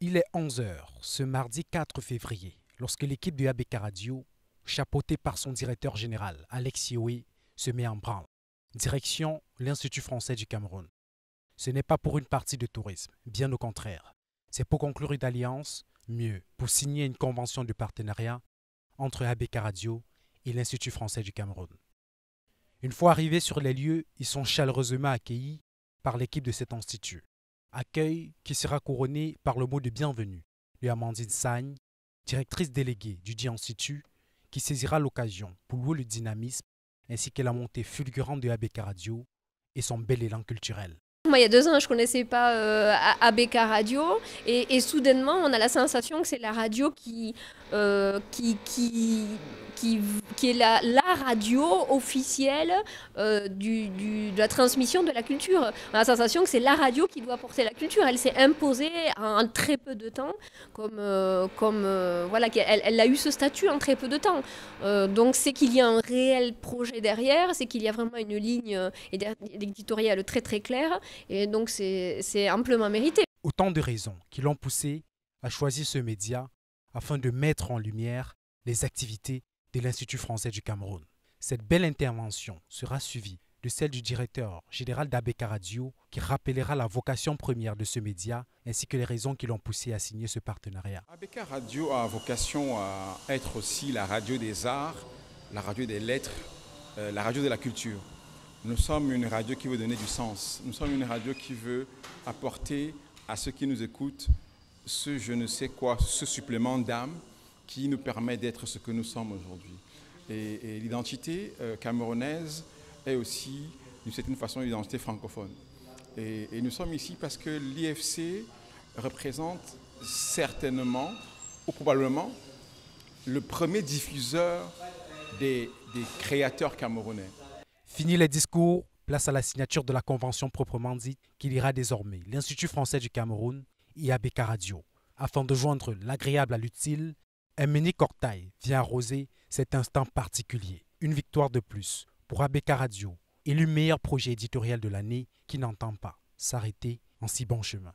Il est 11 heures, ce mardi 4 février, lorsque l'équipe de ABK Radio, chapeautée par son directeur général, Alex Yoé, se met en branle. Direction l'Institut français du Cameroun. Ce n'est pas pour une partie de tourisme, bien au contraire. C'est pour conclure une alliance, mieux, pour signer une convention de partenariat entre ABK Radio et l'Institut français du Cameroun. Une fois arrivés sur les lieux, ils sont chaleureusement accueillis par l'équipe de cet institut. Accueil qui sera couronné par le mot de bienvenue de Amandine Sagne, directrice déléguée du dit institut, qui saisira l'occasion pour louer le dynamisme ainsi que la montée fulgurante de ABK Radio et son bel élan culturel. Moi, il y a 2 ans, je ne connaissais pas ABK Radio et soudainement, on a la sensation que c'est la radio qui est la radio officielle de la transmission de la culture. On a la sensation que c'est la radio qui doit porter la culture. Elle s'est imposée en très peu de temps, voilà, elle a eu ce statut en très peu de temps. Donc c'est qu'il y a un réel projet derrière, c'est qu'il y a vraiment une ligne éditoriale très très claire. Et donc, c'est amplement mérité. Autant de raisons qui l'ont poussé à choisir ce média afin de mettre en lumière les activités de l'Institut français du Cameroun. Cette belle intervention sera suivie de celle du directeur général d'ABK Radio qui rappellera la vocation première de ce média ainsi que les raisons qui l'ont poussé à signer ce partenariat. ABK Radio a vocation à être aussi la radio des arts, la radio des lettres, la radio de la culture. Nous sommes une radio qui veut donner du sens. Nous sommes une radio qui veut apporter à ceux qui nous écoutent ce je ne sais quoi, ce supplément d'âme qui nous permet d'être ce que nous sommes aujourd'hui. Et l'identité camerounaise est aussi, d'une certaine façon, une identité francophone. Et nous sommes ici parce que l'IFC représente certainement, ou probablement, le premier diffuseur des créateurs camerounais. Fini les discours, place à la signature de la convention proprement dite qui liera désormais l'Institut français du Cameroun et ABK Radio. Afin de joindre l'agréable à l'utile, un mini cocktail vient arroser cet instant particulier. Une victoire de plus pour ABK Radio, élu meilleur projet éditorial de l'année qui n'entend pas s'arrêter en si bon chemin.